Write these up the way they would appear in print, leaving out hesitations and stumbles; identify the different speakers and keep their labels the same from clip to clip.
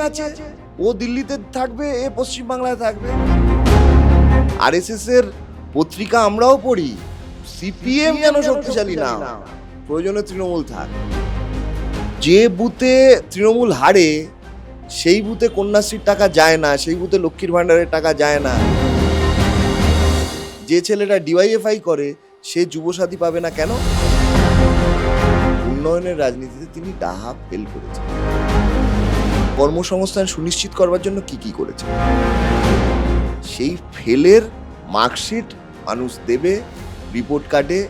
Speaker 1: আছে, ও দিল্লিতে থাকবে, এ পশ্চিমবাংলায় থাকবে। আরএসএস এর পত্রিকা আমরাও পড়ি, সিপিএম যেন শক্তিশালী না, প্রয়োজনে তৃণমূল থাক। যে বুথে তৃণমূল হারে সেই বুথে কন্যাশ্রীর টাকা যায় না, সেই বুথে লক্ষ্মীর ভাণ্ডারের টাকা যায় না। যে ছেলেটা ডিওয়াইএফআই করে সে যুবসাথী পাবে না কেন? উন্নয়নের রাজনীতিতে তিনি ডাহা ফেল করেছেন। কর্মসংস্থান সুনিশ্চিত করবার জন্য কি কি করেছেন, সেই ফেলের মার্কশিট মানুষ দেবে, রিপোর্ট কার্ডে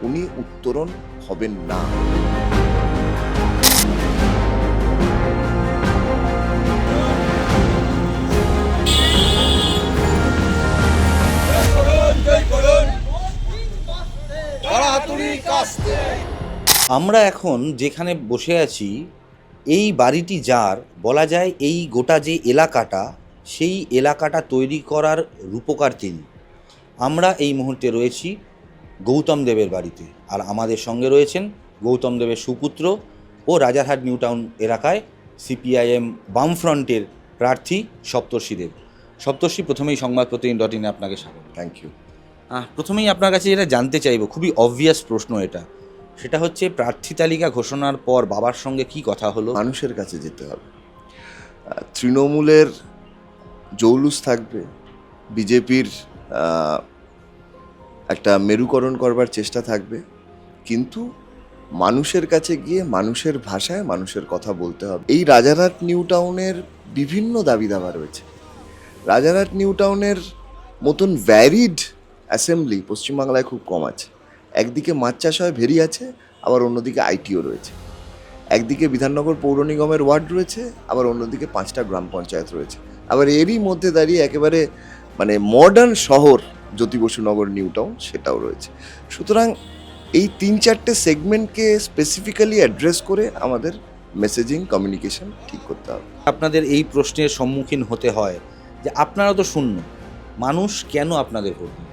Speaker 1: উনি উত্তরণ হবেন না।
Speaker 2: আমরা এখন যেখানে বসে আছি, এই বাড়িটি যার, বলা যায় এই গোটা যে এলাকাটা, সেই এলাকাটা তৈরি করার রূপকার তিনি। আমরা এই মুহূর্তে রয়েছি গৌতম দেবের বাড়িতে, আর আমাদের সঙ্গে রয়েছেন গৌতম দেবের সুপুত্র ও রাজারহাট নিউ টাউন এলাকায় সিপিআইএম বামফ্রন্টের প্রার্থী সপ্তর্ষি দেব। সপ্তর্ষি, প্রথমেই সংবাদ প্রতিদিন.in আপনাকে স্বাগত।
Speaker 1: Thank you.
Speaker 2: প্রথমেই আপনার কাছে যেটা জানতে চাইব, খুবই অবভিয়াস প্রশ্ন এটা, সেটা হচ্ছে প্রার্থী তালিকা ঘোষণার পর বাবার সঙ্গে কি কথা হলো?
Speaker 1: মানুষের কাছে যেতে হবে। তৃণমূলের জৌলুস থাকবে, বিজেপির একটা মেরুকরণ করবার চেষ্টা থাকবে, কিন্তু মানুষের কাছে গিয়ে মানুষের ভাষায় মানুষের কথা বলতে হবে। এই রাজারহাট নিউ টাউনের বিভিন্ন দাবি দাবা রয়েছে। রাজারহাট নিউ টাউনের মতন ভ্যারিড অ্যাসেম্বলি পশ্চিমবাংলায় খুব কম আছে। একদিকে মাছ চাষ হয়, ভেরি আছে, আবার অন্যদিকে আইটিও রয়েছে। একদিকে বিধাননগর পৌর নিগমের ওয়ার্ড রয়েছে, আবার অন্যদিকে 5টা গ্রাম পঞ্চায়েত রয়েছে। আবার এরই মধ্যে দাঁড়িয়ে একেবারে মডার্ন শহর জ্যোতি বসুনগর নিউ টাউন সেটাও রয়েছে। সুতরাং এই 3-4টে সেগমেন্টকে স্পেসিফিক্যালি অ্যাড্রেস করে আমাদের মেসেজিং কমিউনিকেশন ঠিক করতে হবে।
Speaker 2: আপনাদের এই প্রশ্নের সম্মুখীন হতে হয় যে আপনারা তো শূন্য, মানুষ কেন আপনাদের ভোট দেবে?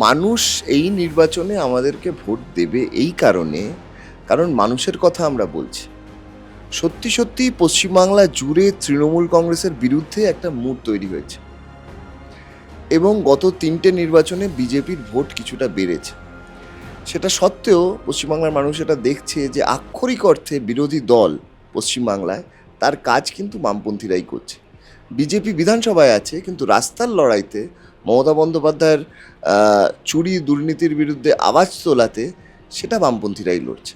Speaker 1: মানুষ এই নির্বাচনে আমাদেরকে ভোট দেবে এই কারণ মানুষের কথা আমরা বলছি। সত্যি সত্যি পশ্চিমবাংলা জুড়ে তৃণমূল কংগ্রেসের বিরুদ্ধে একটা মুড তৈরি হয়েছে, এবং গত 3টে নির্বাচনে বিজেপির ভোট কিছুটা বেড়েছে। সেটা সত্ত্বেও পশ্চিমবাংলার মানুষ এটা দেখছে যে আক্ষরিক অর্থে বিরোধী দল পশ্চিমবাংলায় তার কাজ কিন্তু বামপন্থীরাই করছে। বিজেপি বিধানসভায় আছে, কিন্তু রাস্তার লড়াইতে মমতা বন্দ্যোপাধ্যায়ের চুরি দুর্নীতির বিরুদ্ধে আওয়াজ তোলাতে সেটা বামপন্থীরাই লড়ছে।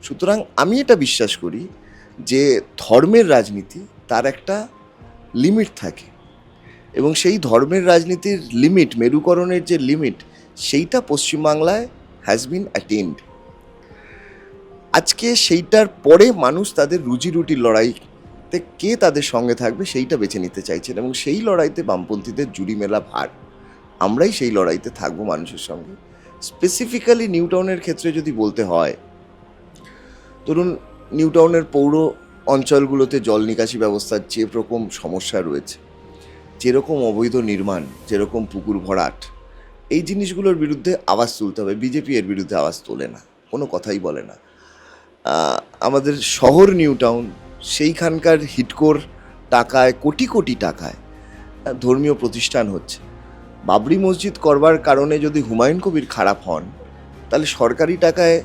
Speaker 1: সুতরাং আমি এটা বিশ্বাস করি যে ধর্মের রাজনীতি তার একটা লিমিট থাকে, এবং সেই ধর্মের রাজনীতির লিমিট, মেরুকরণের যে লিমিট, সেইটা পশ্চিমবাংলায় হ্যাজ বিন অ্যাটেন্ড। আজকে সেইটার পরে মানুষ তাদের রুজি রুটির লড়াইতে কে তাদের সঙ্গে থাকবে সেইটা বেছে নিতে চাইছেন, এবং সেই লড়াইতে বামপন্থীদের জুড়ি মেলা ভার। আমরাই সেই লড়াইতে থাকবো মানুষের সঙ্গে। স্পেসিফিক্যালি নিউ টাউনের ক্ষেত্রে যদি বলতে হয়, ধরুন নিউ টাউনের পৌর অঞ্চলগুলোতে জল নিকাশি ব্যবস্থার যে রকম সমস্যা রয়েছে, যেরকম অবৈধ নির্মাণ, যেরকম পুকুর ভরাট, এই জিনিসগুলোর বিরুদ্ধে আওয়াজ তুলতে হবে। বিজেপি এর বিরুদ্ধে আওয়াজ তোলে না, কোনো কথাই বলে না। আমাদের শহর নিউ টাউন, সেইখানকার হিডকোর টাকায়, কোটি কোটি টাকায় ধর্মীয় প্রতিষ্ঠান হচ্ছে। বাবরি মসজিদ করবার কারণে যদি হুমায়ুন কবির খারাপ হন, তাহলে সরকারি টাকায়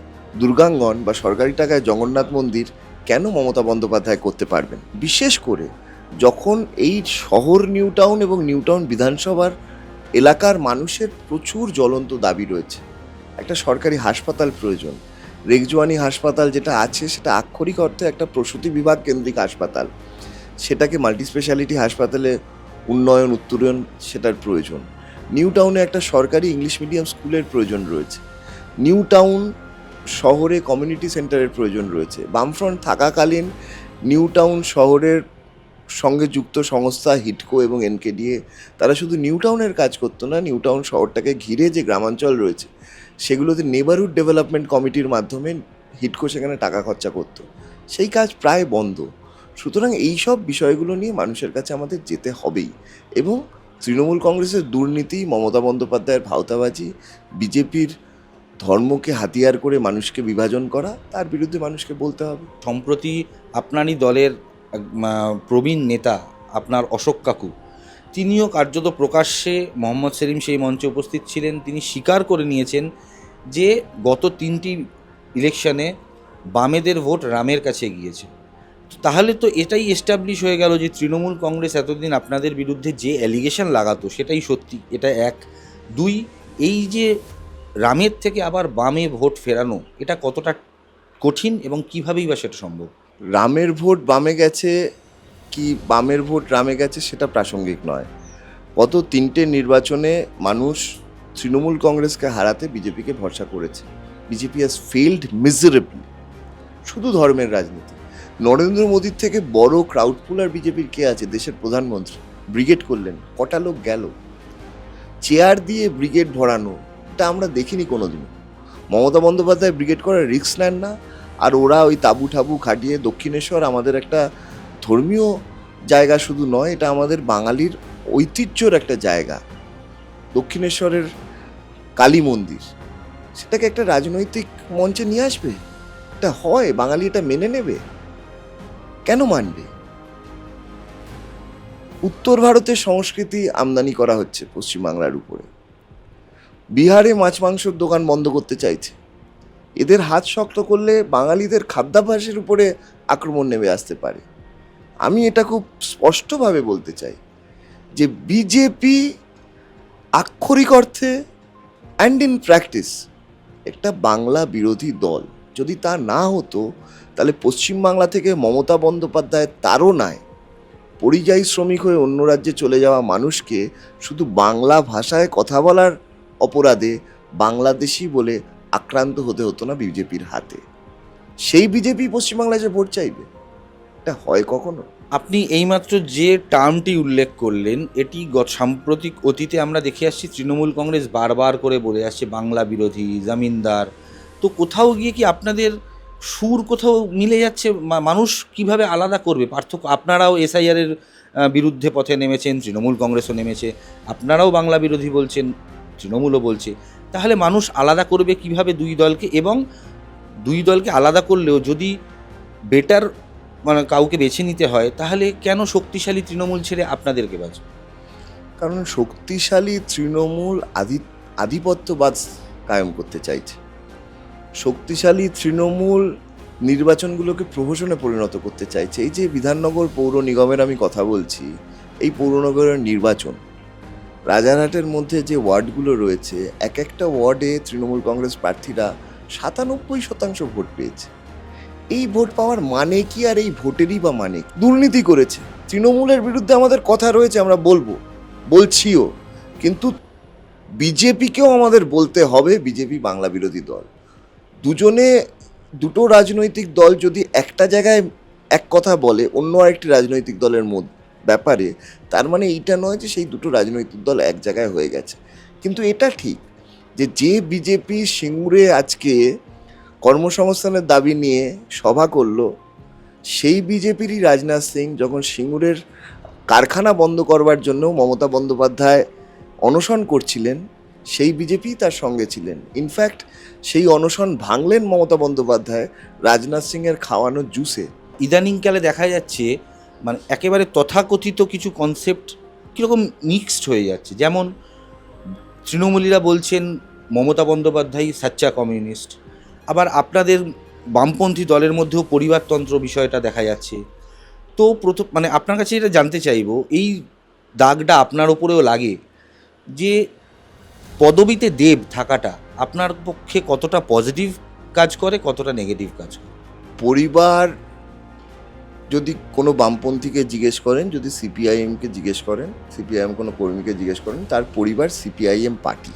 Speaker 1: দুর্গাঙ্গন বা সরকারি টাকায় জগন্নাথ মন্দির কেন মমতা বন্দ্যোপাধ্যায় করতে পারবেন? বিশেষ করে যখন এই শহর নিউ টাউন এবং নিউ টাউন বিধানসভার এলাকার মানুষের প্রচুর জ্বলন্ত দাবি রয়েছে। একটা সরকারি হাসপাতাল প্রয়োজন। রেগজোয়ানি হাসপাতাল যেটা আছে সেটা আক্ষরিক অর্থে একটা প্রসূতি বিভাগ কেন্দ্রিক হাসপাতাল, সেটাকে মাল্টি স্পেশালিটি হাসপাতালে উন্নয়ন, উত্তরণ সেটার প্রয়োজন। নিউ টাউনে একটা সরকারি ইংলিশ মিডিয়াম স্কুলের প্রয়োজন রয়েছে। নিউ টাউন শহরে কমিউনিটি সেন্টারের প্রয়োজন রয়েছে। বামফ্রন্ট থাকাকালীন নিউ টাউন শহরের সঙ্গে যুক্ত সংস্থা হিডকো এবং এনকেডিএ, তারা শুধু নিউ টাউনের কাজ করতো না, নিউ টাউন শহরটাকে ঘিরে যে গ্রামাঞ্চল রয়েছে সেগুলোতে নেবারহুড ডেভেলপমেন্ট কমিটির মাধ্যমে হিডকো সেখানে টাকা খরচা করতো। সেই কাজ প্রায় বন্ধ। সুতরাং এই সব বিষয়গুলো নিয়ে মানুষের কাছে আমাদের যেতে হবেই, এবং তৃণমূল কংগ্রেসের দুর্নীতি, মমতা বন্দ্যোপাধ্যায়ের ভাওতাবাজি, বিজেপির ধর্মকে হাতিয়ার করে মানুষকে বিভাজন করা, তার বিরুদ্ধে মানুষকে বলতে হবে।
Speaker 2: সম্প্রতি আপনারই দলের প্রবীণ নেতা আপনার অশোক কাকু, তিনিও কার্যত প্রকাশ্যে মোহাম্মদ সেলিম সেই মঞ্চে উপস্থিত ছিলেন, তিনি স্বীকার করে নিয়েছেন যে গত 3টি ইলেকশনে বামেদের ভোট রামের কাছে গিয়েছে। তাহলে তো এটাই এস্টাবলিশ হয়ে গেল যে তৃণমূল কংগ্রেস এতদিন আপনাদের বিরুদ্ধে যে অ্যালিগেশন লাগাতো সেটাই সত্যি। এটা এক। দুই, এই যে রামের থেকে আবার বামে ভোট ফেরানো, এটা কতটা কঠিন এবং কীভাবেই বা সেটা সম্ভব?
Speaker 1: রামের ভোট বামে গেছে কি বামের ভোট রামে গেছে সেটা প্রাসঙ্গিক নয়। গত 3টে নির্বাচনে মানুষ তৃণমূল কংগ্রেসকে হারাতে বিজেপিকে ভরসা করেছে। BJP has failed miserably. শুধু ধর্মের রাজনীতি। নরেন্দ্র মোদীর থেকে বড় ক্রাউড পুলার বিজেপির কে আছে? দেশের প্রধানমন্ত্রী ব্রিগেড করলেন, কটা লোক গেল? চেয়ার দিয়ে ব্রিগেড ভরানো এটা আমরা দেখিনি কোনোদিনও। মমতা বন্দ্যোপাধ্যায় ব্রিগেড করার রিস্ক নেন না, আর ওরা ওই তাবু ঠাবু খাটিয়ে দক্ষিণেশ্বর আমাদের একটা ধর্মীয় জায়গা শুধু নয়, এটা আমাদের বাঙালির ঐতিহ্যর একটা জায়গা। দক্ষিণেশ্বরের কালী মন্দির, সেটাকে একটা রাজনৈতিক মঞ্চে নিয়ে আসবে? এটা হয়? বাঙালি এটা মেনে নেবে? কেন মানবে? উত্তর ভারতের সংস্কৃতি আমদানি করা হচ্ছে পশ্চিমবাংলার উপরে। বিহারে মাছ মাংসর দোকান বন্ধ করতে চাইছে। এদের হাত শক্ত করলে বাঙালিদের খাদ্যাভ্যাসের উপরে আক্রমণ নেমে আসতে পারে। আমি এটা খুব স্পষ্টভাবে বলতে চাই যে বিজেপি আক্ষরিক অর্থে অ্যান্ড ইন প্র্যাকটিস একটা বাংলা বিরোধী দল। যদি তা না হতো তাহলে পশ্চিমবাংলা থেকে মমতা বন্দ্যোপাধ্যায়ের তাড়নায় পরিযায়ী শ্রমিক হয়ে অন্য রাজ্যে চলে যাওয়া মানুষকে শুধু বাংলা ভাষায় কথা বলার অপরাধে বাংলাদেশি বলে আক্রান্ত হতে হতো না বিজেপির হাতে। সেই বিজেপি পশ্চিমবাংলায় যে ভোট চাইবে, এটা হয় কখনো?
Speaker 2: আপনি এইমাত্র যে টার্মটি উল্লেখ করলেন, এটি সাম্প্রতিক অতীতে আমরা দেখে আসছি তৃণমূল কংগ্রেস বারবার করে বলে আসছে বাংলা বিরোধী, জমিনদার। তো কোথাও গিয়ে কি আপনাদের সুর কোথাও মিলে যাচ্ছে? মানুষ কিভাবে আলাদা করবে পার্থক্য? আপনারাও এসআইআরের বিরুদ্ধে পথে নেমেছেন, তৃণমূল কংগ্রেসও নেমেছে, আপনারাও বাংলা বিরোধী বলছেন, তৃণমূলও বলছে। তাহলে মানুষ আলাদা করবে কিভাবে দুই দলকে? এবং দুই দলকে আলাদা করলেও যদি বেটার কাউকে বেছে নিতে হয়, তাহলে কেন শক্তিশালী তৃণমূল ছেড়ে আপনাদেরকে বাঁচবে?
Speaker 1: কারণ শক্তিশালী তৃণমূল আধিপত্যবাদ কায়েম করতে চাইছে। শক্তিশালী তৃণমূল নির্বাচনগুলোকে প্রহসনে পরিণত করতে চাইছে। এই যে বিধাননগর পৌর নিগমের আমি কথা বলছি, এই পৌরনগরের নির্বাচন, রাজারহাটের মধ্যে যে ওয়ার্ডগুলো রয়েছে, এক একটা ওয়ার্ডে তৃণমূল কংগ্রেস প্রার্থীরা 97% ভোট পেয়েছে। এই ভোট পাওয়ার মানে কি? আর এই ভোটেরই বা মানে কি? দুর্নীতি করেছে। তৃণমূলের বিরুদ্ধে আমাদের কথা রয়েছে, আমরা বলছিও, কিন্তু বিজেপিকেও আমাদের বলতে হবে বিজেপি বাংলা বিরোধী দল। দুটো রাজনৈতিক দল যদি একটা জায়গায় এক কথা বলে অন্য আরেকটি রাজনৈতিক দলের ব্যাপারে, তার মানে এইটা নয় যে সেই দুটো রাজনৈতিক দল এক জায়গায় হয়ে গেছে। কিন্তু এটা ঠিক যে বিজেপি সিঙ্গুরে আজকে কর্মসংস্থানের দাবি নিয়ে সভা করলো, সেই বিজেপিরই রাজনাথ সিং যখন সিঙ্গুরের কারখানা বন্ধ করবার জন্য মমতা বন্দ্যোপাধ্যায় অনশন করছিলেন, সেই বিজেপি তার সঙ্গে ছিলেন। ইনফ্যাক্ট সেই অনশন ভাঙলেন মমতা বন্দ্যোপাধ্যায় রাজনাথ সিংয়ের খাওয়ানো জুসে।
Speaker 2: ইদানিংকালে দেখা যাচ্ছে একেবারে তথাকথিত কিছু কনসেপ্ট কীরকম মিক্সড হয়ে যাচ্ছে। যেমন তৃণমূলীরা বলছেন মমতা বন্দ্যোপাধ্যায় সাচ্চা কমিউনিস্ট, আবার আপনাদের বামপন্থী দলের মধ্যেও পরিবারতন্ত্র বিষয়টা দেখা যাচ্ছে। তো আপনার কাছে এটা জানতে চাইব, এই দাগটা আপনার ওপরেও লাগে যে পদবীতে দেব থাকাটা আপনার পক্ষে কতটা পজিটিভ কাজ করে, কতটা নেগেটিভ কাজ করে?
Speaker 1: পরিবার যদি কোনো বামপন্থীকে জিজ্ঞেস করেন, যদি সিপিআইএমকে জিজ্ঞেস করেন, সিপিআইএম কোনো কর্মীকে জিজ্ঞেস করেন, তার পরিবার সিপিআইএম পার্টি।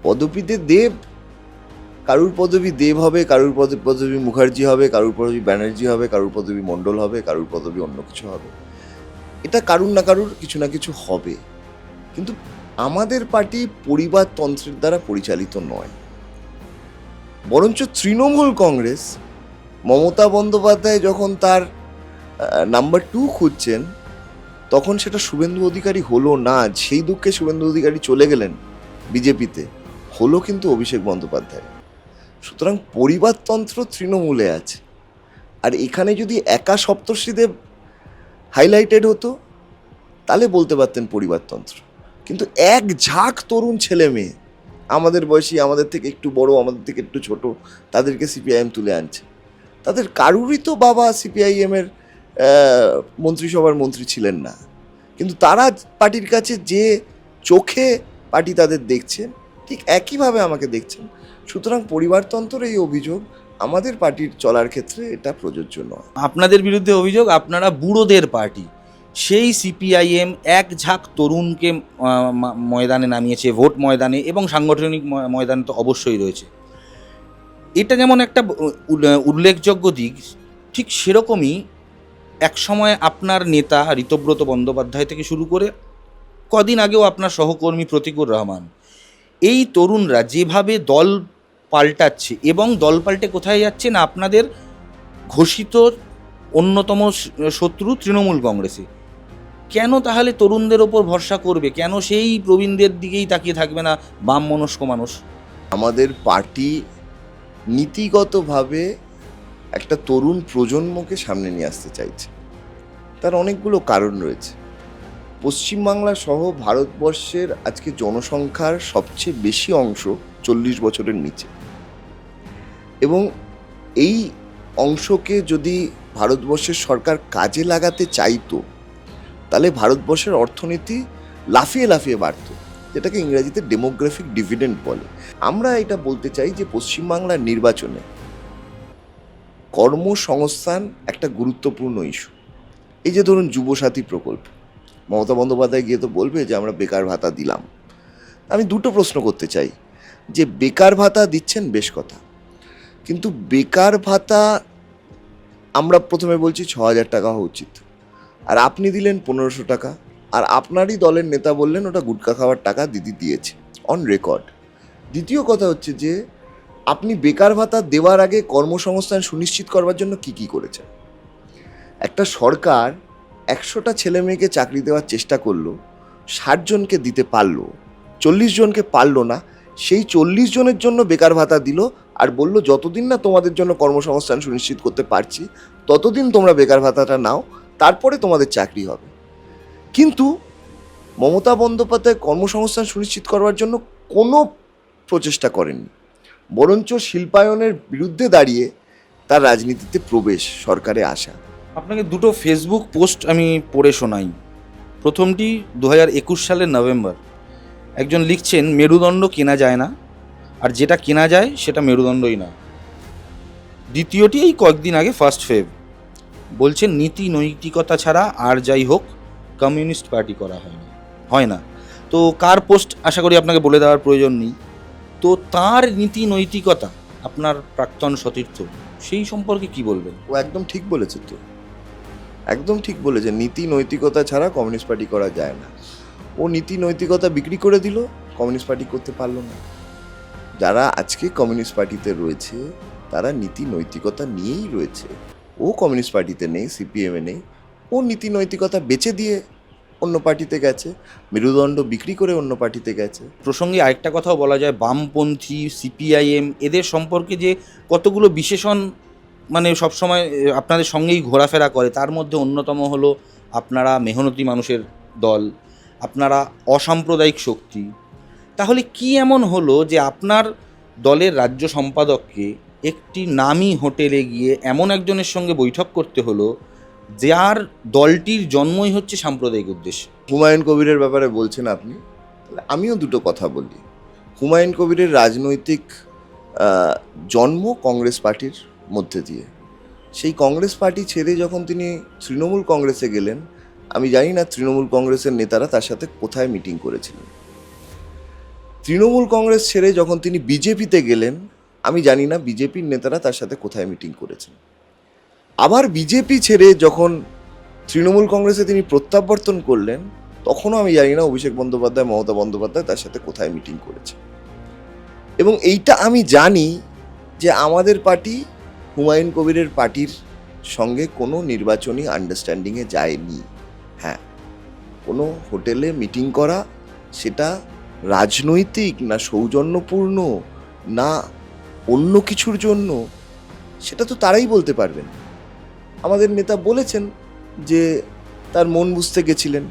Speaker 1: পদবীতে দেব, কারুর পদবী দেব হবে, কারুর পদবী মুখার্জি হবে, কারুর পদবী ব্যানার্জি হবে, কারুর পদবী মণ্ডল হবে, কারুর পদবী অন্য কিছু হবে। এটা কারুর না কারুর কিছু না কিছু হবে। কিন্তু আমাদের পার্টি পরিবারতন্ত্রের দ্বারা পরিচালিত নয়, বরঞ্চ তৃণমূল কংগ্রেস মমতা বন্দ্যোপাধ্যায় যখন তার নাম্বার 2 খুঁজছেন, তখন সেটা শুভেন্দু অধিকারী হলো না। সেই দুঃখে শুভেন্দু অধিকারী চলে গেলেন বিজেপিতে, হলো কিন্তু অভিষেক বন্দ্যোপাধ্যায়। সুতরাং পরিবারতন্ত্র তৃণমূলে আছে। আর এখানে যদি একা সপ্তর্ষিদেব হাইলাইটেড হতো তাহলে বলতে পারতেন পরিবারতন্ত্র, কিন্তু এক ঝাঁক তরুণ ছেলে মেয়ে আমাদের বয়সী, আমাদের থেকে একটু বড়, আমাদের থেকে একটু ছোট, তাদেরকে সিপিআইএম তুলে আনছে। তাদের কারুরই তো বাবা সিপিআইএমের মন্ত্রিসভার মন্ত্রী ছিলেন না, কিন্তু তারা পার্টির কাছে যে চোখে পার্টি তাদের দেখছেন ঠিক একইভাবে আমাকে দেখছেন। সুতরাং পরিবারতন্ত্রের এই অভিযোগ আমাদের পার্টির চলার ক্ষেত্রে এটা প্রযোজ্য নয়।
Speaker 2: আপনাদের বিরুদ্ধে অভিযোগ আপনারা বুড়োদের পার্টি, সেই সিপিআইএম এক ঝাঁক তরুণকে ময়দানে নামিয়েছে, ভোট ময়দানে এবং সাংগঠনিক ময়দানে তো অবশ্যই রয়েছে। এটা যেমন একটা উল্লেখযোগ্য দিক, ঠিক সেরকমই একসময় আপনার নেতা ঋতব্রত বন্দ্যোপাধ্যায় থেকে শুরু করে কদিন আগেও আপনার সহকর্মী প্রতীকুর রহমান, এই তরুণরা যেভাবে দল পাল্টাচ্ছে এবং দল পাল্টে কোথায় যাচ্ছে না আপনাদের ঘোষিত অন্যতম শত্রু তৃণমূল কংগ্রেসে, কেন তাহলে তরুণদের ওপর ভরসা করবে? কেন সেই প্রবীণদের দিকেই তাকিয়ে থাকবে না বাম মনস্ক মানুষ?
Speaker 1: আমাদের পার্টি নীতিগতভাবে একটা তরুণ প্রজন্মকে সামনে নিয়ে আসতে চাইছে। তার অনেকগুলো কারণ রয়েছে। পশ্চিমবাংলা সহ ভারতবর্ষের আজকে জনসংখ্যার সবচেয়ে বেশি অংশ 40 বছরের নিচে, এবং এই অংশকে যদি ভারতবর্ষের সরকার কাজে লাগাতে চাইতো তাহলে ভারতবর্ষের অর্থনীতি লাফিয়ে লাফিয়ে বাড়ত, যেটাকে ইংরেজিতে ডেমোগ্রাফিক ডিভিডেন্ড বলে। আমরা এটা বলতে চাই যে পশ্চিমবাংলার নির্বাচনে কর্মসংস্থান একটা গুরুত্বপূর্ণ ইস্যু। এই যে ধরুন যুবসাথী প্রকল্প, মমতা বন্দ্যোপাধ্যায় গিয়ে তো বলবে যে আমরা বেকার ভাতা দিলাম। আমি দুটো প্রশ্ন করতে চাই, যে বেকার ভাতা দিচ্ছেন বেশ কথা, কিন্তু বেকার ভাতা আমরা প্রথমে বলছি 6,000 টাকা হওয়া উচিত, আর আপনি দিলেন 1500 টাকা, আর আপনারই দলের নেতা বললেন ওটা গুটখা খাওয়ার টাকা দিদি দিয়েছে, অন রেকর্ড। দ্বিতীয় কথা হচ্ছে যে আপনি বেকার ভাতা দেওয়ার আগে কর্মসংস্থান সুনিশ্চিত করবার জন্য কি কি করেছেন? একটা সরকার 100টা ছেলে মেয়েকে চাকরি দেওয়ার চেষ্টা করলো, 60 জনকে দিতে পারলো, 40 জনকে পারলো না। সেই 40 জনের জন্য বেকার ভাতা দিল আর বলল যতদিন না তোমাদের জন্য কর্মসংস্থান সুনিশ্চিত করতে পারছি ততদিন তোমরা বেকার ভাতাটা নাও, তারপরে তোমাদের চাকরি হবে। কিন্তু মমতা বন্দ্যোপাধ্যায় কর্মসংস্থান সুনিশ্চিত করবার জন্য কোনো প্রচেষ্টা করেননি, বরঞ্চ শিল্পায়নের বিরুদ্ধে দাঁড়িয়ে তার রাজনীতিতে প্রবেশ, সরকারে আসা।
Speaker 2: আপনাকে দুটো ফেসবুক পোস্ট আমি পড়ে শোনাই। প্রথমটি 2021 সালের নভেম্বর, একজন লিখছেন মেরুদণ্ড কেনা যায় না, আর যেটা কেনা যায় সেটা মেরুদণ্ডই না। দ্বিতীয়টি এই কয়েকদিন আগে 1 ফেব্রুয়ারি, বলছেন নীতি নৈতিকতা ছাড়া আর যাই হোক কমিউনিস্ট পার্টি করা হয় না। তো কার পোস্ট আশা করি আপনাকে বলে দেওয়ার প্রয়োজন নেই। তো তার নীতি নৈতিকতা, আপনার প্রাক্তন সতীর্থ, সেই সম্পর্কে কি বলবেন?
Speaker 1: ও একদম ঠিক বলেছে, তো একদম ঠিক বলেছে, নীতি নৈতিকতা ছাড়া কমিউনিস্ট পার্টি করা যায় না। ও নীতি নৈতিকতা বিক্রি করে দিল, কমিউনিস্ট পার্টি করতে পারলো না। যারা আজকে কমিউনিস্ট পার্টিতে রয়েছে তারা নীতি নৈতিকতা নিয়েই রয়েছে। ও কমিউনিস্ট পার্টিতে নেই, সিপিএমে নেই, ও নীতি নৈতিকতা বেচে দিয়ে অন্য পার্টিতে গেছে, মেরুদণ্ড বিক্রি করে অন্য পার্টিতে গেছে।
Speaker 2: প্রসঙ্গে আরেকটা কথাও বলা যায়, বামপন্থী, সিপিআইএম এদের সম্পর্কে যে কতগুলো বিশেষণ মানে সবসময় আপনাদের সঙ্গেই ঘোরাফেরা করে, তার মধ্যে অন্যতম হলো আপনারা মেহনতি মানুষের দল, আপনারা অসাম্প্রদায়িক শক্তি। তাহলে কি এমন হলো যে আপনার দলের রাজ্য সম্পাদককে একটি নামী হোটেলে গিয়ে এমন একজনের সঙ্গে বৈঠক করতে হলো যার দলটির জন্মই হচ্ছে সাম্প্রদায়িক উদ্দেশ্যে?
Speaker 1: হুমায়ুন কবিরের ব্যাপারে বলছেন আপনি, তাহলে আমিও দুটো কথা বলি। হুমায়ুন কবিরের রাজনৈতিক জন্ম কংগ্রেস পার্টির মধ্যে দিয়ে। সেই কংগ্রেস পার্টি ছেড়ে যখন তিনি তৃণমূল কংগ্রেসে গেলেন, আমি জানি না তৃণমূল কংগ্রেসের নেতারা তার সাথে কোথায় মিটিং করেছিলেন। তৃণমূল কংগ্রেস ছেড়ে যখন তিনি বিজেপিতে গেলেন, আমি জানি না বিজেপির নেতারা তার সাথে কোথায় মিটিং করেছেন। আবার বিজেপি ছেড়ে যখন তৃণমূল কংগ্রেসে তিনি প্রত্যাবর্তন করলেন, তখনও আমি জানি না অভিষেক বন্দ্যোপাধ্যায়, মমতা বন্দ্যোপাধ্যায় তার সাথে কোথায় মিটিং করেছে। এবং এইটা আমি জানি যে আমাদের পার্টি হুমায়ুন কবিরের পার্টির সঙ্গে কোনো নির্বাচনী আন্ডারস্ট্যান্ডিংয়ে যায়নি। হ্যাঁ, কোনো হোটেলে মিটিং করা সেটা রাজনৈতিক না সৌজন্যপূর্ণ না অন্য কিছুর জন্য, সেটা তো তারাই বলতে পারবেন। আমাদের নেতা বলেছেন যে তার মন বুঝতে গেছিলেন।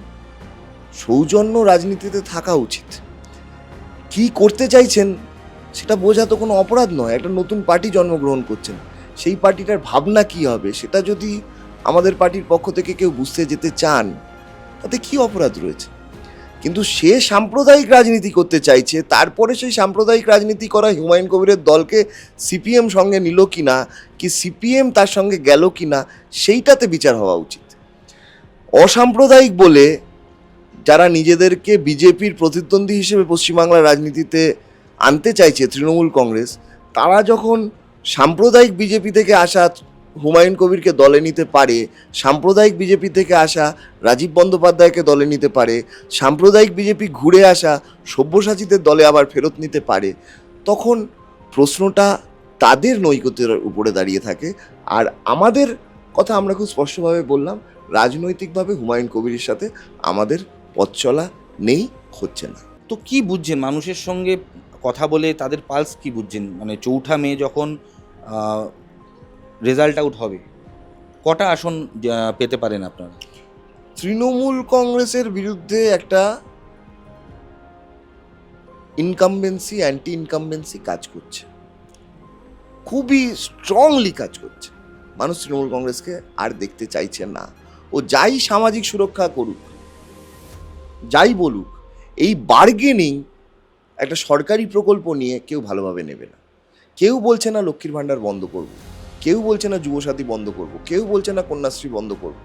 Speaker 1: সৌজন্য রাজনীতিতে থাকা উচিত। কি করতে চাইছেন সেটা বোঝা তো কোনো অপরাধ নয়। একটা নতুন পার্টি জন্মগ্রহণ করছেন, সেই পার্টিটার ভাবনা কি হবে সেটা যদি আমাদের পার্টির পক্ষ থেকে কেউ বুঝতে যেতে চান, তাতে কি অপরাধ রয়েছে? কিন্তু সে সাম্প্রদায়িক রাজনীতি করতে চাইছে, তারপরে সেই সাম্প্রদায়িক রাজনীতি করা হুমায়ুন কবিরের দলকে সিপিএম সঙ্গে নিল কিনা, কি সিপিএম তার সঙ্গে গেল কিনা, সেইটাতে বিচার হওয়া উচিত। অসাম্প্রদায়িক বলে যারা নিজেদেরকে বিজেপির প্রতিদ্বন্দ্বী হিসেবে পশ্চিমবাংলার রাজনীতিতে আনতে চাইছে তৃণমূল কংগ্রেস, তারা যখন সাম্প্রদায়িক বিজেপি থেকে আসা হুমায়ুন কবিরকে দলে নিতে পারে, সাম্প্রদায়িক বিজেপি থেকে আসা রাজীব বন্দ্যোপাধ্যায়কে দলে নিতে পারে, সাম্প্রদায়িক বিজেপি ঘুরে আসা সব্যসাচীদের দলে আবার ফেরত নিতে পারে, তখন প্রশ্নটা তাদের নৈকত্যের উপরে দাঁড়িয়ে থাকে। আর আমাদের কথা আমরা খুব স্পষ্টভাবে বললাম, রাজনৈতিকভাবে হুমায়ুন কবিরের সাথে আমাদের পথ চলা নেই, হচ্ছে না।
Speaker 2: তো কি বুঝছেন মানুষের সঙ্গে কথা বলে, তাদের পালস কি বুঝছেন? মানে 4 মে যখন রেজাল্ট আউট হবে, কটা আসন পেতে পারেন আপনারা?
Speaker 1: তৃণমূল কংগ্রেসের বিরুদ্ধে একটা ইনকামবেন্সি অ্যান্টি ইনকামবেন্সি কাজ করছে, খুবই স্ট্রংলি কাজ করছে। মানুষ তৃণমূল কংগ্রেসকে আর দেখতে চাইছে না। ও যাই সামাজিক সুরক্ষা করুক, যাই বলুক, এই বার্গেনিং একটা সরকারি প্রকল্প নিয়ে কেউ ভালোভাবে নেবে না। কেউ বলছে না লক্ষ্মীর ভাণ্ডার বন্ধ করব, কেউ বলছে না যুবসাথী বন্ধ করব, কেউ বলছে না কন্যাশ্রী বন্ধ করব,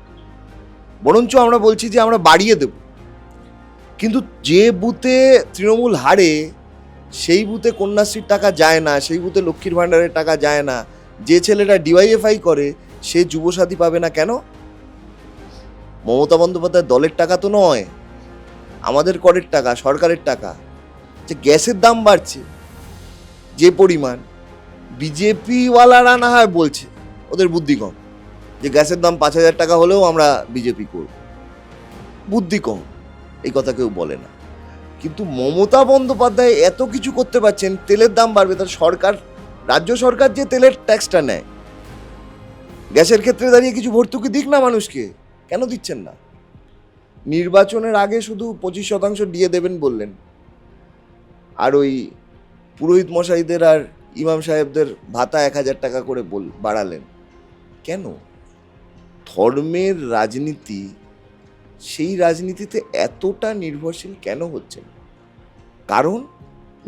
Speaker 1: বরঞ্চ আমরা বলছি যে আমরা বাড়িয়ে দেব। কিন্তু যে বুথে তৃণমূল হারে, সেই বুথে কন্যাশ্রীর টাকা যায় না, সেই বুথে লক্ষ্মীর ভাণ্ডারের টাকা যায় না, যে ছেলেটা ডিওয়াইএফআই করে সে যুবসাথী পাবে না কেন? মমতা বন্দ্যোপাধ্যায়ের দলের টাকা তো নয়, আমাদের করের টাকা, সরকারের টাকা। যে গ্যাসের দাম বাড়ছে যে পরিমাণ, বিজেপিওয়ালারা না হয় বলছে, ওদের বুদ্ধি কম, যে গ্যাসের দাম 5,000 টাকা হলেও আমরা বিজেপি করব, বুদ্ধি কম, এই কথা কেউ বলে না। কিন্তু মমতা বন্দ্যোপাধ্যায় এত কিছু করতে পারছেন, তেলের দাম বাড়বে, তার সরকার, রাজ্য সরকার যে তেলের ট্যাক্সটা নেয়, গ্যাসের ক্ষেত্রে দাঁড়িয়ে কিছু ভর্তুকি দিক না মানুষকে, কেন দিচ্ছেন না? নির্বাচনের আগে শুধু 25% দিয়ে দেবেন বললেন, আর ওই পুরোহিত মশাইদের আর ইমাম সাহেবদের ভাতা 1,000 টাকা করে বাড়ালেন কেন? ধর্মের রাজনীতি, সেই রাজনীতিতে এতটা নির্ভরশীল কেন হচ্ছে? কারণ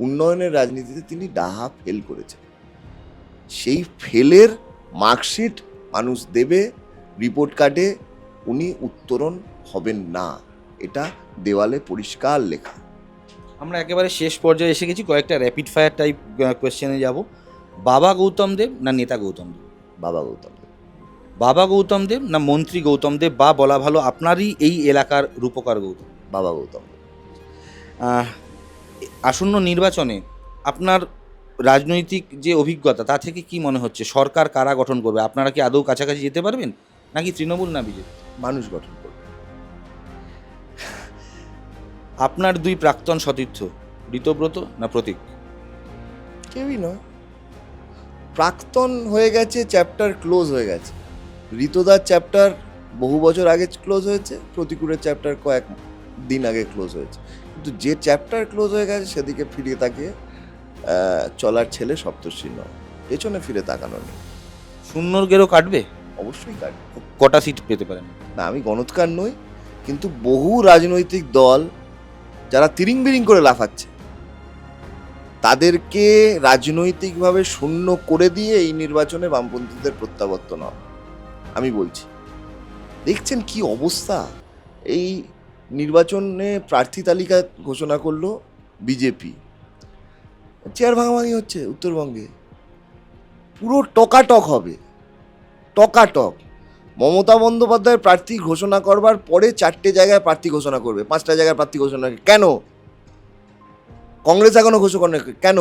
Speaker 1: উন্নয়নের রাজনীতিতে তিনি ডাহা ফেল করেছেন। সেই ফেলের মার্কশিট মানুষ দেবে, রিপোর্ট কার্ডে উনি উত্তরণ হবেন না, এটা দেওয়ালে পরিষ্কার লেখা।
Speaker 2: আমরা একেবারে শেষ পর্যায়ে এসে গেছি, কয়েকটা র্যাপিড ফায়ার টাইপ কোয়েশ্চেনে যাব। বাবা গৌতম দেব না নেতা গৌতম দেব?
Speaker 1: বাবা গৌতম দেব।
Speaker 2: বাবা গৌতম দেব না মন্ত্রী গৌতম দেব, বা বলা ভালো আপনারই এই এলাকার রূপকার গৌতম?
Speaker 1: বাবা গৌতম দেব।
Speaker 2: আসন্ন নির্বাচনে আপনার রাজনৈতিক যে অভিজ্ঞতা, তা থেকে কি মনে হচ্ছে সরকার কারা গঠন করবে? আপনারা কি আদৌ কাছাকাছি যেতে পারবেন, নাকি তৃণমূল না বিজেপি?
Speaker 1: মানুষ গঠন করবে।
Speaker 2: আপনার 2 প্রাক্তন সতীর্থ, ঋতব্রত না প্রতীক?
Speaker 1: কেউই নয়। প্রাক্তন হয়ে গেছে, চ্যাপ্টার ক্লোজ হয়ে গেছে। ঋতদার চ্যাপ্টার বহু বছর আগে ক্লোজ হয়েছে, প্রতিকূলের চ্যাপ্টার কয়েক দিন আগে ক্লোজ হয়েছে। কিন্তু যে চ্যাপ্টার ক্লোজ হয়ে গেছে সেদিকে ফিরিয়ে তাকিয়ে চলার ছেলে সপ্তর্ষি নয়, পেছনে ফিরে তাকানো নেই।
Speaker 2: শূন্যর গেরো কাটবে?
Speaker 1: অবশ্যই কাটবে।
Speaker 2: কটা সিট পেতে পারেন?
Speaker 1: না, আমি গণৎকার নই, কিন্তু বহু রাজনৈতিক দল যারা তিরিং বিরিং করে লাফাচ্ছে, তাদেরকে রাজনৈতিকভাবে শূন্য করে দিয়ে এই নির্বাচনে বামপন্থীদের প্রত্যাবর্তন হবে। আমি বলছি, দেখছেন কি অবস্থা। এই নির্বাচনে প্রার্থী তালিকা ঘোষণা করলো বিজেপি, চেয়ার ভাঙাভাঙি হচ্ছে উত্তরবঙ্গে, পুরো টকাটক হবে, টকাটক। মমতা বন্দ্যোপাধ্যায় প্রার্থী ঘোষণা করবার পরে 4টে জায়গায় প্রার্থী ঘোষণা করবে, 5টা জায়গায় প্রার্থী ঘোষণা করবে। কেন? কংগ্রেস এখনো ঘোষণা কেন?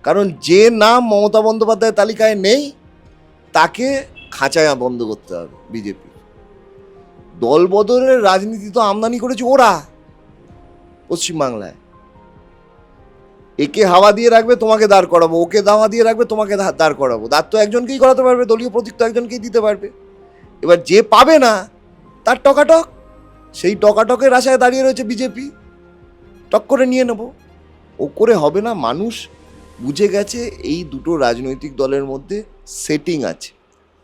Speaker 1: কারণ যে নাম মমতা বন্দ্যোপাধ্যায়ের তালিকায় নেই তাকে খাঁচায় বন্ধ করতে হবে বিজেপি। দলবদলের রাজনীতি তো আমদানি করেছে ওরা পশ্চিমবাংলায়। একে হাওয়া দিয়ে রাখবে, তোমাকে দাঁড় করাবো, ওকে দাওয়া দিয়ে রাখবে, তোমাকে দাঁড় করাবো। দাঁড় তো একজনকেই করাতে পারবে, দলীয় প্রতীক তো একজনকেই দিতে পারবে। এবার যে পাবে না তার টকাটক, সেই টকাটকের আশায় দাঁড়িয়ে রয়েছে বিজেপি, টক করে নিয়ে নেব। ও করে হবে না। মানুষ বুঝে গেছে এই দুটো রাজনৈতিক দলের মধ্যে সেটিং আছে,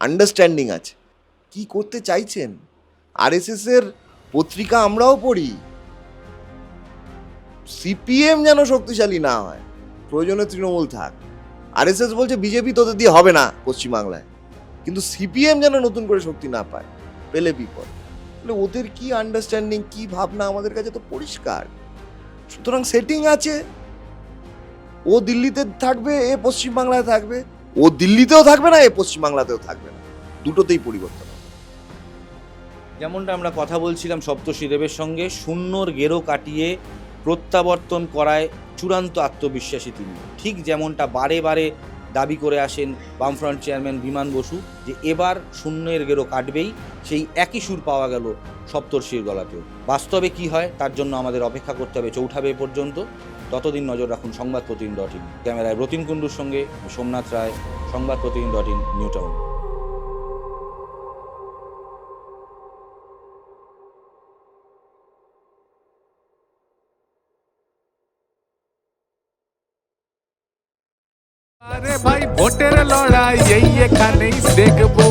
Speaker 1: আন্ডারস্ট্যান্ডিং আছে। কি করতে চাইছেন? আরএসএস এর পত্রিকা আমরাও পড়ি, সিপিএম যেন শক্তিশালী না হয়, প্রয়োজনে তৃণমূল থাক। আরএসএস বলছে বিজেপি তোদের দিয়ে হবে না পশ্চিমবাংলায়, কিন্তু সিপিএম যেন নতুন করে শক্তি না পায়, পেলে বিপদ। তাহলে ওদের কি আন্ডারস্ট্যান্ডিং, কি ভাবনা আমাদের কাছে তো পরিষ্কার। সুতরাং সেটিং আছে, ও দিল্লিতে থাকবে, এ পশ্চিমবাংলায় থাকবে, ও দিল্লিতেও থাকবে না, এ পশ্চিমবাংলাতেও থাকবে না, দুটোতেই পরিবর্তন হবে।
Speaker 2: যেমনটা আমরা কথা বলছিলাম সপ্তর্ষি দেবের সঙ্গে, শূন্যর গেরো কাটিয়ে প্রত্যাবর্তন করায় চূড়ান্ত আত্মবিশ্বাসী তিনি। ঠিক যেমনটা বারে বারে দাবি করে আসেন বামফ্রন্ট চেয়ারম্যান বিমান বসু, যে এবার শূন্যের গেরো কাটবেই, সেই একই সুর পাওয়া গেল সপ্তর্ষির গলাতেও। বাস্তবে কি হয় তার জন্য আমাদের অপেক্ষা করতে হবে 4 মে পর্যন্ত। ততদিন নজর রাখুন সংবাদপ্রতিদিন.in। ক্যামেরায় রতিন কুণ্ডুর সঙ্গে সোমনাথ রায়, সংবাদপ্রতিদিন.in, নিউ টাউন।
Speaker 3: আরে ভাই ভোটের লড়াই এই এখানেই দেখবো।